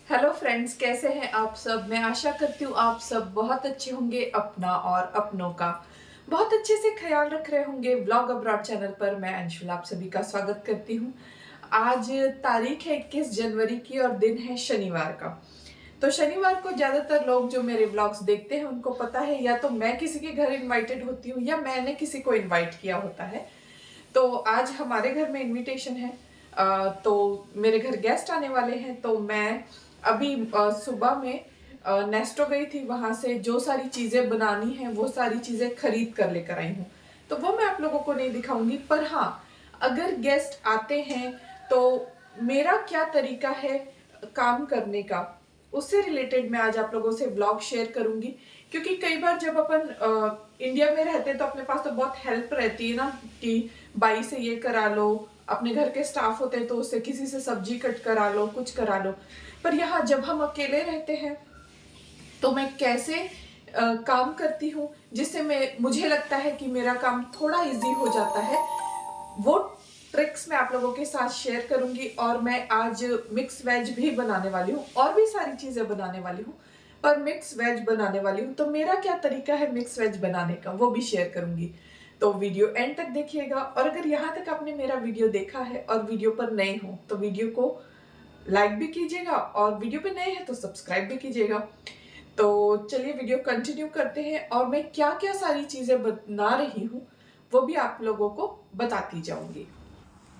Hello friends, कैसे हैं आप सब। मैं आशा करती हूँ आप सब बहुत अच्छे होंगे, अपना और अपनों का बहुत अच्छे से ख्याल रख रहे होंगे। व्लॉग अब्रॉड चैनल पर मैं अंशुल आप सभी का स्वागत करती हूँ। आज तारीख है 21 जनवरी की और दिन है शनिवार का। तो शनिवार को ज्यादातर लोग जो मेरे व्लॉग्स देखते हैं उनको पता है, या तो मैं किसी के घर इनवाइटेड होती हूँ या मैंने किसी को इनवाइट किया होता है। तो आज हमारे घर में इनविटेशन है। तो मेरे घर गेस्ट आने वाले हैं, तो मैं अभी सुबह में नेस्टो गई थी। वहां से जो सारी चीजें बनानी है वो सारी चीजें खरीद कर लेकर आई हूँ। तो वो मैं आप लोगों को नहीं दिखाऊंगी, पर हाँ, अगर गेस्ट आते हैं तो मेरा क्या तरीका है काम करने का, उससे रिलेटेड मैं आज आप लोगों से ब्लॉग शेयर करूंगी। क्योंकि कई बार जब अपन इंडिया में रहते हैं तो अपने पास तो बहुत हेल्प रहती है ना, कि बाई से ये करा लो, अपने घर के स्टाफ होते हैं तो उससे किसी से सब्जी कट करा लो, कुछ करा लो। पर यहाँ जब हम अकेले रहते हैं तो मैं कैसे काम करती हूँ जिससे मुझे लगता है कि मेरा काम थोड़ा इजी हो जाता है, वो ट्रिक्स मैं आप लोगों के साथ शेयर करूंगी। और मैं आज मिक्स वेज भी बनाने वाली हूँ और भी सारी चीजें बनाने वाली हूँ, पर मिक्स वेज बनाने वाली हूँ। तो मेरा क्या तरीका है मिक्स वेज बनाने का वो भी शेयर करूंगी। तो वीडियो एंड तक देखिएगा। और अगर यहाँ तक आपने मेरा वीडियो देखा है और वीडियो पर नए हो तो वीडियो को लाइक भी कीजिएगा, और वीडियो पे नए हैं तो सब्सक्राइब भी कीजिएगा। तो चलिए वीडियो कंटिन्यू करते हैं, और मैं क्या क्या सारी चीजें बना रही हूँ वो भी आप लोगों को बताती जाऊंगी।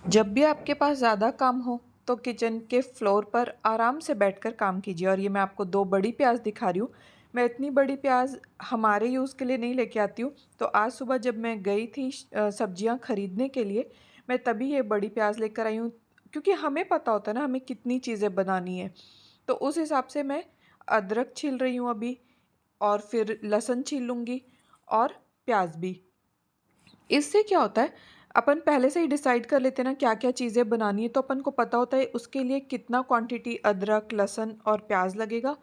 जब भी आपके पास ज़्यादा काम हो तो किचन के फ्लोर पर आराम से बैठकर काम कीजिए। और ये मैं आपको दो बड़ी प्याज दिखा रही हूँ। मैं इतनी बड़ी प्याज हमारे यूज़ के लिए नहीं लेके आती हूँ। तो आज सुबह जब मैं गई थी सब्जियाँ खरीदने के लिए, मैं तभी ये बड़ी प्याज लेकर आई हूँ। क्योंकि हमें पता होता है ना हमें कितनी चीज़ें बनानी है। तो उस हिसाब से मैं अदरक छील रही हूँ अभी, और फिर लहसुन छील लूँगी, और प्याज भी। इससे क्या होता है, अपन पहले से ही डिसाइड कर लेते हैं ना क्या क्या चीज़ें बनानी है, तो अपन को पता होता है उसके लिए कितना क्वांटिटी अदरक लहसुन और प्याज लगेगा।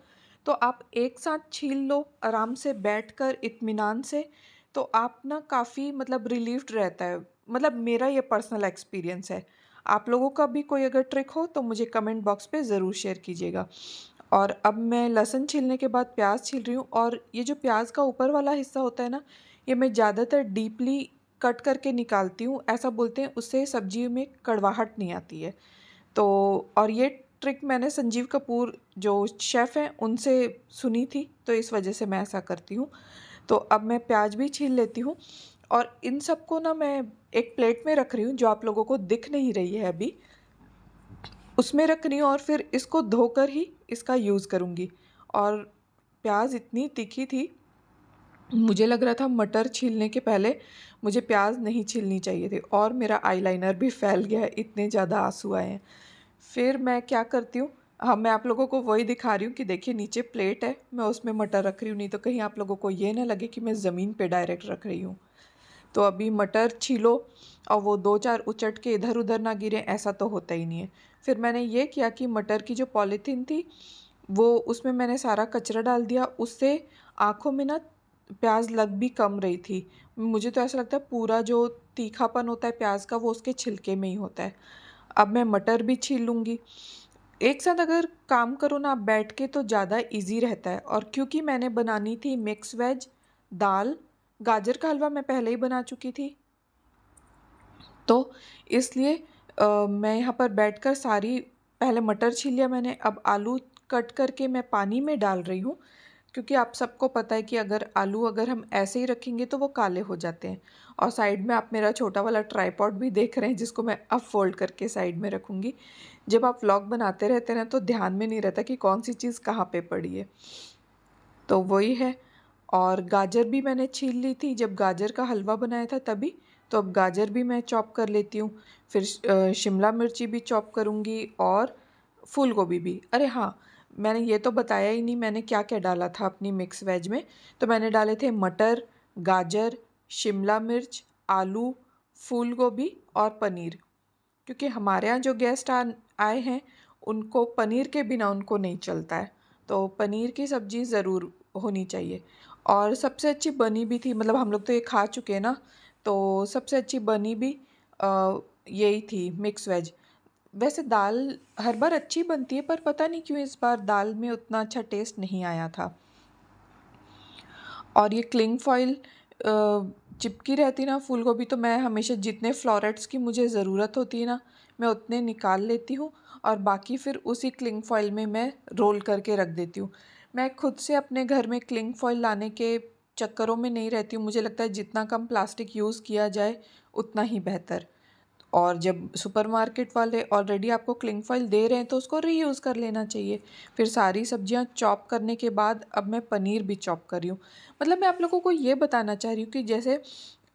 तो आप एक साथ छील लो आराम से बैठकर इत्मीनान से। तो आप ना काफ़ी मतलब रिलीव्ड रहता है। मतलब मेरा ये पर्सनल एक्सपीरियंस है। आप लोगों का भी कोई अगर ट्रिक हो तो मुझे कमेंट बॉक्स पे ज़रूर शेयर कीजिएगा। और अब मैं लहसुन छीलने के बाद प्याज छील रही हूँ। और ये जो प्याज का ऊपर वाला हिस्सा होता है ना, ये मैं ज़्यादातर डीपली कट करके निकालती हूँ। ऐसा बोलते हैं उससे सब्जी में कड़वाहट नहीं आती है। तो और ये ट्रिक मैंने संजीव कपूर जो शेफ़ हैं उनसे सुनी थी, तो इस वजह से मैं ऐसा करती हूँ। तो अब मैं प्याज भी छील लेती हूँ, और इन सबको ना मैं एक प्लेट में रख रही हूँ जो आप लोगों को दिख नहीं रही है अभी, उसमें रख रही हूँ। और फिर इसको धोकर ही इसका यूज़ करूँगी। और प्याज इतनी तीखी थी, मुझे लग रहा था मटर छीलने के पहले मुझे प्याज नहीं छीलनी चाहिए थी, और मेरा आईलाइनर भी फैल गया है, इतने ज़्यादा आंसू आए हैं। फिर मैं क्या करती हूँ, हाँ मैं आप लोगों को वही दिखा रही हूँ कि देखिए नीचे प्लेट है, मैं उसमें मटर रख रही हूँ, नहीं तो कहीं आप लोगों को ये ना लगे कि मैं ज़मीन पे डायरेक्ट रख रही हूँ। तो अभी मटर छीलो और वो दो चार उचट के इधर उधर ना गिरे, ऐसा तो होता ही नहीं है। फिर मैंने ये किया कि मटर की जो पॉलीथीन थी वो उसमें मैंने सारा कचरा डाल दिया। उससे आँखों में ना प्याज लग भी कम रही थी। मुझे तो ऐसा लगता है पूरा जो तीखापन होता है प्याज का वो उसके छिलके में ही होता है। अब मैं मटर भी छील लूँगी। एक साथ अगर काम करो ना आप बैठ के तो ज़्यादा इजी रहता है। और क्योंकि मैंने बनानी थी मिक्स वेज दाल, गाजर का हलवा मैं पहले ही बना चुकी थी, तो इसलिए मैं यहाँ पर बैठकर सारी पहले मटर छील लिया मैंने। अब आलू कट करके मैं पानी में डाल रही हूँ। क्योंकि आप सबको पता है कि अगर आलू अगर हम ऐसे ही रखेंगे तो वो काले हो जाते हैं। और साइड में आप मेरा छोटा वाला ट्राइपॉड भी देख रहे हैं जिसको मैं अब फोल्ड करके साइड में रखूँगी। जब आप व्लॉग बनाते रहते हैं तो ध्यान में नहीं रहता कि कौन सी चीज़ कहाँ पे पड़ी है। तो वही है। और गाजर भी मैंने छील ली थी जब गाजर का हलवा बनाया था तभी। तो अब गाजर भी मैं चॉप कर लेती हूँ। फिर शिमला मिर्ची भी चॉप करूँगी, और फूल गोभी भी। अरे हाँ, मैंने ये तो बताया ही नहीं मैंने क्या क्या डाला था अपनी मिक्स वेज में। तो मैंने डाले थे मटर, गाजर, शिमला मिर्च, आलू, फूल गोभी और पनीर। क्योंकि हमारे यहाँ जो गेस्ट आए हैं उनको पनीर के बिना उनको नहीं चलता है। तो पनीर की सब्ज़ी ज़रूर होनी चाहिए। और सबसे अच्छी बनी भी थी, मतलब हम लोग तो ये खा चुके हैं ना, तो सबसे अच्छी बनी भी यही थी मिक्स वेज। वैसे दाल हर बार अच्छी बनती है, पर पता नहीं क्यों इस बार दाल में उतना अच्छा टेस्ट नहीं आया था। और ये क्लिंग फॉइल चिपकी रहती ना फूल गोभी, तो मैं हमेशा जितने फ्लोरेट्स की मुझे ज़रूरत होती है ना, मैं उतने निकाल लेती हूँ और बाकी फिर उसी क्लिंग फॉइल में मैं रोल करके रख देती हूँ। मैं खुद से अपने घर में क्लिंग फॉइल लाने के चक्करों में नहीं रहती हूँ। मुझे लगता है जितना कम प्लास्टिक यूज़ किया जाए उतना ही बेहतर। और जब सुपरमार्केट वाले ऑलरेडी आपको क्लिंग फॉइल दे रहे हैं तो उसको रीयूज़ कर लेना चाहिए। फिर सारी सब्जियां चॉप करने के बाद अब मैं पनीर भी चॉप कर रही हूँ। मतलब मैं आप लोगों को ये बताना चाह रही हूँ कि जैसे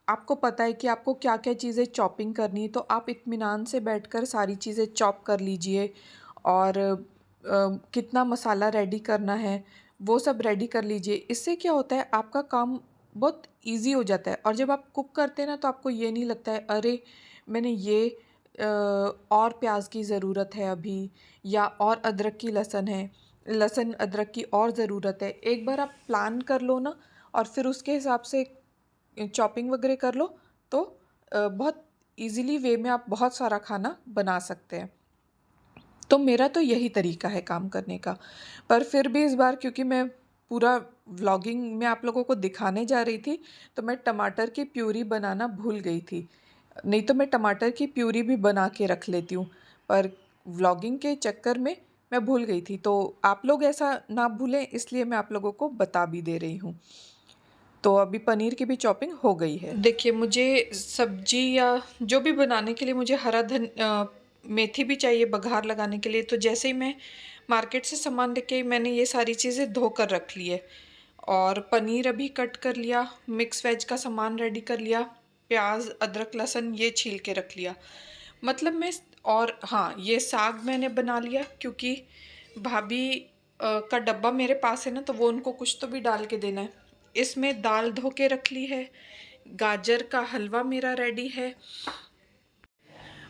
आपको पता है कि आपको क्या क्या चीज़ें चॉपिंग करनी है, तो आप इत्मीनान से बैठकर सारी चीज़ें चॉप कर लीजिए। और कितना मसाला रेडी करना है वो सब रेडी कर लीजिए। इससे क्या होता है, आपका काम बहुत ईजी हो जाता है। और जब आप कुक करते हैं ना, तो आपको ये नहीं लगता है अरे मैंने ये और प्याज की ज़रूरत है अभी, या और अदरक की लहसुन है, लहसुन अदरक की और ज़रूरत है। एक बार आप प्लान कर लो ना और फिर उसके हिसाब से चॉपिंग वगैरह कर लो, तो बहुत इजीली वे में आप बहुत सारा खाना बना सकते हैं। तो मेरा तो यही तरीका है काम करने का। पर फिर भी इस बार क्योंकि मैं पूरा व्लॉगिंग में आप लोगों को दिखाने जा रही थी, तो मैं टमाटर की प्यूरी बनाना भूल गई थी। नहीं तो मैं टमाटर की प्यूरी भी बना के रख लेती हूँ, पर व्लॉगिंग के चक्कर में मैं भूल गई थी। तो आप लोग ऐसा ना भूलें, इसलिए मैं आप लोगों को बता भी दे रही हूँ। तो अभी पनीर की भी चॉपिंग हो गई है। देखिए, मुझे सब्जी या जो भी बनाने के लिए मुझे मेथी भी चाहिए बघार लगाने के लिए। तो जैसे ही मैं मार्केट से सामान लेके मैंने ये सारी चीज़ें धो कर रख ली है। और पनीर अभी कट कर लिया, मिक्स वेज का सामान रेडी कर लिया, प्याज अदरक लहसुन ये छील के रख लिया। मतलब मैं, और हाँ, ये साग मैंने बना लिया क्योंकि भाभी का डब्बा मेरे पास है ना, तो वो उनको कुछ तो भी डाल के देना है। इसमें दाल धो के रख ली है, गाजर का हलवा मेरा रेडी है।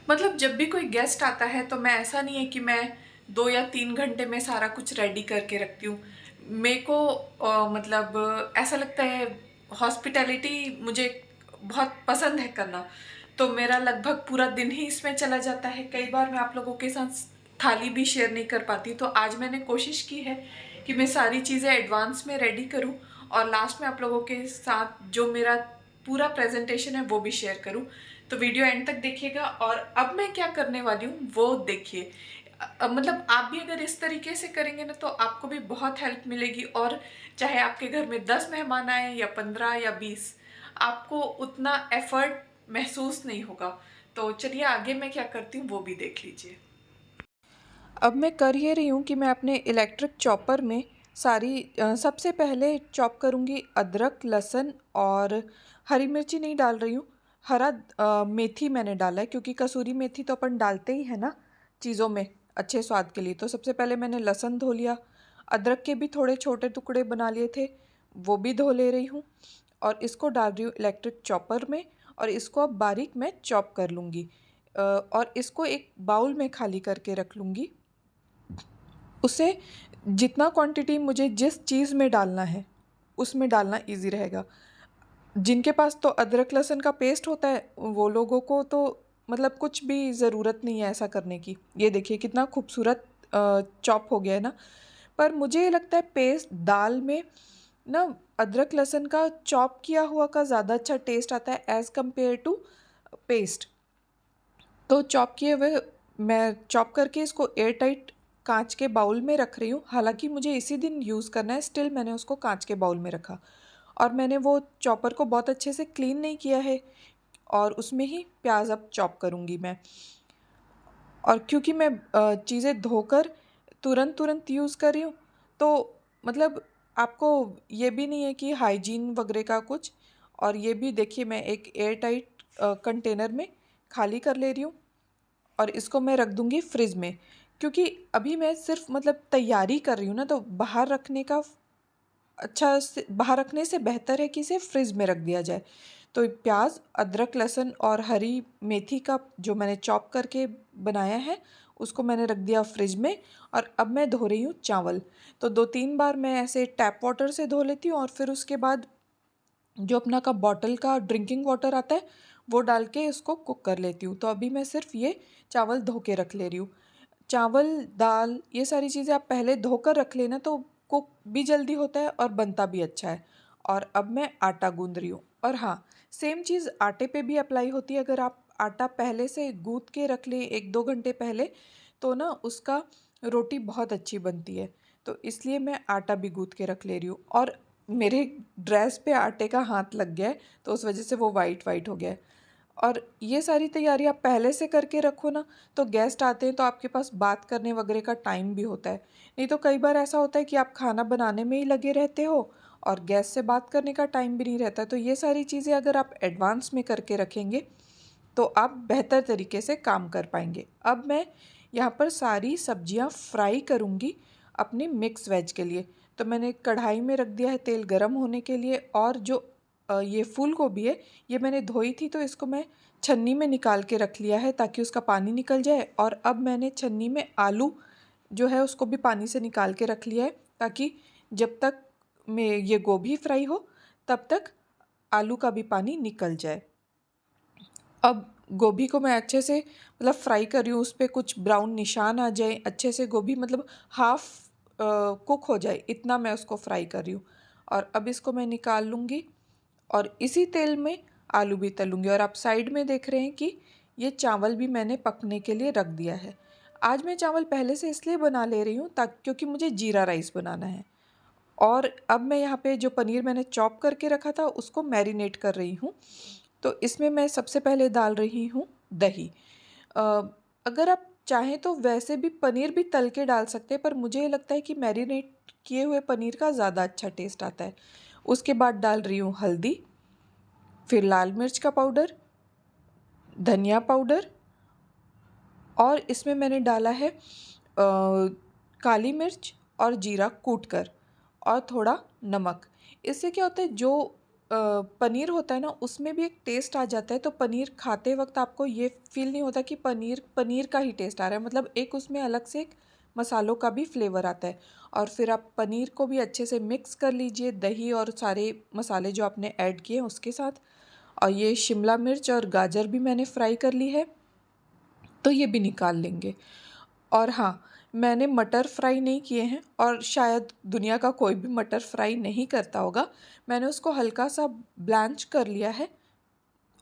मतलब जब भी कोई गेस्ट आता है तो मैं, ऐसा नहीं है कि मैं 2 या 3 घंटे में सारा कुछ रेडी करके रखती हूँ। मेरे को मतलब ऐसा लगता है, हॉस्पिटैलिटी मुझे बहुत पसंद है करना। तो मेरा लगभग पूरा दिन ही इसमें चला जाता है। कई बार मैं आप लोगों के साथ थाली भी शेयर नहीं कर पाती, तो आज मैंने कोशिश की है कि मैं सारी चीज़ें एडवांस में रेडी करूं और लास्ट में आप लोगों के साथ जो मेरा पूरा प्रेजेंटेशन है वो भी शेयर करूं। तो वीडियो एंड तक देखिएगा। और अब मैं क्या करने वाली हूँ वो देखिए। मतलब आप भी अगर इस तरीके से करेंगे ना, तो आपको भी बहुत हेल्प मिलेगी। और चाहे आपके घर में 10 मेहमान आए या 15 या 20, आपको उतना एफर्ट महसूस नहीं होगा। तो चलिए आगे मैं क्या करती हूँ वो भी देख लीजिए। अब मैं कर ये रही हूँ कि मैं अपने इलेक्ट्रिक चॉपर में सबसे पहले चॉप करूँगी अदरक लहसुन, और हरी मिर्ची नहीं डाल रही हूँ। हरा मेथी मैंने डाला है क्योंकि कसूरी मेथी तो अपन डालते ही है ना चीज़ों में अच्छे स्वाद के लिए। तो सबसे पहले मैंने लहसुन धो लिया, अदरक के भी थोड़े छोटे टुकड़े बना लिए थे, वो भी धो ले रही हूँ और इसको डाल रही हूँ इलेक्ट्रिक चॉपर में। और इसको अब बारीक मैं चॉप कर लूँगी और इसको एक बाउल में खाली करके रख लूँगी। उसे जितना क्वांटिटी मुझे जिस चीज़ में डालना है उसमें डालना इजी रहेगा। जिनके पास तो अदरक लहसुन का पेस्ट होता है वो लोगों को तो मतलब कुछ भी ज़रूरत नहीं है ऐसा करने की। ये देखिए कितना खूबसूरत चॉप हो गया है ना। पर मुझे ये लगता है पेस्ट दाल में ना, अदरक लहसुन का चॉप किया हुआ का ज़्यादा अच्छा टेस्ट आता है एज़ कम्पेयर टू पेस्ट। तो चॉप किए हुए मैं चॉप करके इसको एयर टाइट कांच के बाउल में रख रही हूँ। हालांकि मुझे इसी दिन यूज़ करना है, स्टिल मैंने उसको कांच के बाउल में रखा। और मैंने वो चॉपर को बहुत अच्छे से क्लीन नहीं किया है और उसमें ही प्याज अब चॉप करूँगी मैं। और क्योंकि मैं चीज़ें धोकर तुरंत तुरंत यूज़ कर रही हूँ, तो मतलब आपको ये भी नहीं है कि हाइजीन वगैरह का कुछ। और ये भी देखिए मैं एक एयर टाइट कंटेनर में खाली कर ले रही हूँ और इसको मैं रख दूँगी फ्रिज में। क्योंकि अभी मैं सिर्फ मतलब तैयारी कर रही हूँ ना, तो बाहर रखने का अच्छा से बाहर रखने से बेहतर है कि इसे फ्रिज में रख दिया जाए। तो प्याज अदरक लहसुन और हरी मेथी का जो मैंने चॉप करके बनाया है उसको मैंने रख दिया फ्रिज में। और अब मैं धो रही हूँ चावल। तो 2-3 बार मैं ऐसे टैप वाटर से धो लेती हूँ और फिर उसके बाद जो अपना का बॉटल का ड्रिंकिंग वाटर आता है वो डाल के इसको कुक कर लेती हूँ। तो अभी मैं सिर्फ ये चावल धो के रख ले रही हूँ। चावल, दाल, ये सारी चीज़ें आप पहले धोकर रख लेना तो कुक भी जल्दी होता है और बनता भी अच्छा है। और अब मैं आटा गूंद रही हूँ। और हाँ, सेम चीज़ आटे पे भी अप्लाई होती है। अगर आप आटा पहले से गूंद के रख लें 1-2 घंटे पहले, तो ना उसका रोटी बहुत अच्छी बनती है। तो इसलिए मैं आटा भी गूंद के रख ले रही हूँ। और मेरे ड्रेस पे आटे का हाथ लग गया है, तो उस वजह से वो वाइट वाइट हो गया है। और ये सारी तैयारी आप पहले से करके रखो ना, तो गेस्ट आते हैं तो आपके पास बात करने वगैरह का टाइम भी होता है। नहीं तो कई बार ऐसा होता है कि आप खाना बनाने में ही लगे रहते हो और गेस्ट से बात करने का टाइम भी नहीं रहता। तो ये सारी चीज़ें अगर आप एडवांस में करके रखेंगे तो आप बेहतर तरीके से काम कर पाएंगे। अब मैं यहाँ पर सारी सब्जियाँ फ्राई करूँगी अपनी मिक्स वेज के लिए। तो मैंने कढ़ाई में रख दिया है तेल गरम होने के लिए। और जो ये फूल गोभी है, ये मैंने धोई थी तो इसको मैं छन्नी में निकाल के रख लिया है ताकि उसका पानी निकल जाए। और अब मैंने छन्नी में आलू जो है उसको भी पानी से निकाल के रख लिया है, ताकि जब तक में ये गोभी फ्राई हो तब तक आलू का भी पानी निकल जाए। अब गोभी को मैं अच्छे से मतलब फ्राई कर रही हूँ, उस पर कुछ ब्राउन निशान आ जाए, अच्छे से गोभी मतलब हाफ कुक हो जाए, इतना मैं उसको फ्राई कर रही हूँ। और अब इसको मैं निकाल लूँगी और इसी तेल में आलू भी तलूँगी। और आप साइड में देख रहे हैं कि ये चावल भी मैंने पकने के लिए रख दिया है। आज मैं चावल पहले से इसलिए बना ले रही हूँ ताकि क्योंकि मुझे जीरा राइस बनाना है। और अब मैं यहाँ पे जो पनीर मैंने चॉप करके रखा था उसको मैरिनेट कर रही हूँ। तो इसमें मैं सबसे पहले डाल रही हूँ दही। अ, अगर आप चाहें तो वैसे भी पनीर भी तल के डाल सकते हैं, पर मुझे लगता है कि मैरिनेट किए हुए पनीर का ज़्यादा अच्छा टेस्ट आता है। उसके बाद डाल रही हूँ हल्दी, फिर लाल मिर्च का पाउडर, धनिया पाउडर, और इसमें मैंने डाला है काली मिर्च और जीरा कूट कर, और थोड़ा नमक। इससे क्या होता है, जो पनीर होता है ना उसमें भी एक टेस्ट आ जाता है। तो पनीर खाते वक्त आपको ये फील नहीं होता कि पनीर पनीर का ही टेस्ट आ रहा है, मतलब एक उसमें अलग से एक मसालों का भी फ्लेवर आता है। और फिर आप पनीर को भी अच्छे से मिक्स कर लीजिए दही और सारे मसाले जो आपने ऐड किए हैं उसके साथ। और ये शिमला मिर्च और गाजर भी मैंने फ्राई कर ली है, तो ये भी निकाल लेंगे। और हाँ, मैंने मटर फ्राई नहीं किए हैं और शायद दुनिया का कोई भी मटर फ्राई नहीं करता होगा। मैंने उसको हल्का सा ब्लैंच कर लिया है।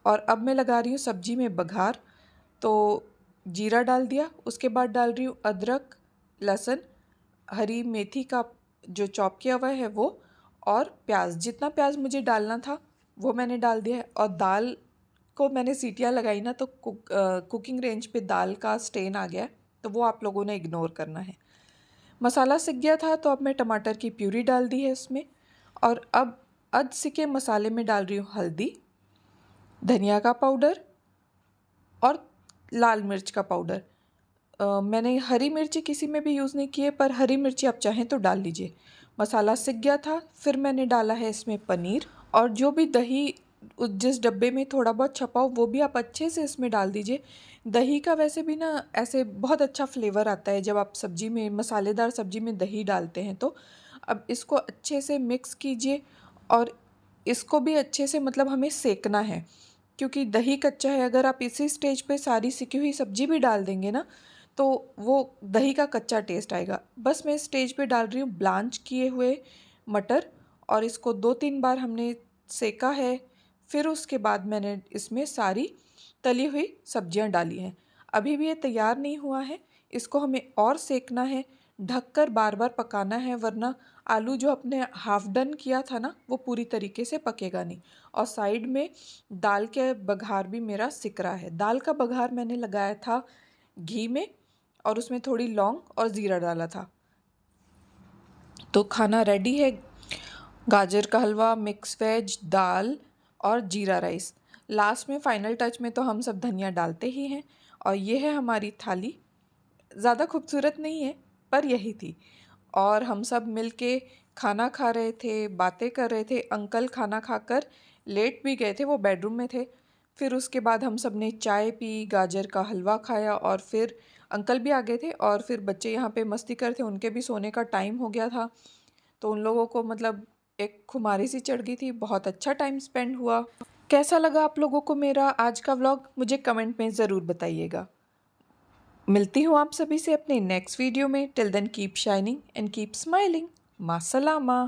और अब मैं लगा रही हूँ सब्जी में बघार। तो जीरा डाल दिया, उसके बाद डाल रही हूँ अदरक, लहसुन, हरी मेथी का जो चॉप किया हुआ है वो, और प्याज। जितना प्याज मुझे डालना था वो मैंने डाल दिया है। और दाल को मैंने सीटियाँ लगाई ना तो कुकिंग रेंज पे दाल का स्टेन आ गया है, तो वो आप लोगों ने इग्नोर करना है। मसाला सिक गया था तो अब मैं टमाटर की प्यूरी डाल दी है इसमें। और अब अध सिके मसाले में डाल रही हूँ हल्दी, धनिया का पाउडर और लाल मिर्च का पाउडर। मैंने हरी मिर्ची किसी में भी यूज़ नहीं की है, पर हरी मिर्ची आप चाहें तो डाल लीजिए। मसाला सिक गया था, फिर मैंने डाला है इसमें पनीर। और जो भी दही जिस डब्बे में थोड़ा बहुत छपा हो वो भी आप अच्छे से इसमें डाल दीजिए। दही का वैसे भी ना ऐसे बहुत अच्छा फ्लेवर आता है जब आप सब्जी में, मसालेदार सब्जी में दही डालते हैं तो। अब इसको अच्छे से मिक्स कीजिए और इसको भी अच्छे से मतलब हमें सेकना है, क्योंकि दही कच्चा है। अगर आप इसी स्टेज पे सारी सिकी हुई सब्जी भी डाल देंगे ना तो वो दही का कच्चा टेस्ट आएगा। बस मैं इस स्टेज पे डाल रही हूँ ब्लांच किए हुए मटर, और इसको 2-3 बार हमने सेका है। फिर उसके बाद मैंने इसमें सारी तली हुई सब्जियां डाली हैं। अभी भी ये तैयार नहीं हुआ है, इसको हमें और सेकना है, ढककर बार बार पकाना है, वरना आलू जो अपने हाफ डन किया था ना वो पूरी तरीके से पकेगा नहीं। और साइड में दाल के बघार भी मेरा सिक रहा है। दाल का बघार मैंने लगाया था घी में, और उसमें थोड़ी लौंग और ज़ीरा डाला था। तो खाना रेडी है, गाजर का हलवा, मिक्स वेज, दाल और जीरा राइस। लास्ट में फाइनल टच में तो हम सब धनिया डालते ही हैं। और ये है हमारी थाली। ज़्यादा खूबसूरत नहीं है पर यही थी। और हम सब मिलके खाना खा रहे थे, बातें कर रहे थे। अंकल खाना खाकर लेट भी गए थे, वो बेडरूम में थे। फिर उसके बाद हम सब ने चाय पी, गाजर का हलवा खाया, और फिर अंकल भी आ गए थे। और फिर बच्चे यहाँ पे मस्ती कर थे, उनके भी सोने का टाइम हो गया था। तो उन लोगों को मतलब एक खुमारी सी चढ़ गई थी। बहुत अच्छा टाइम स्पेंड हुआ। कैसा लगा आप लोगों को मेरा आज का व्लॉग मुझे कमेंट में ज़रूर बताइएगा। मिलती हूँ आप सभी से अपने नेक्स्ट वीडियो में। Till then keep shining and keep smiling. मासलामा।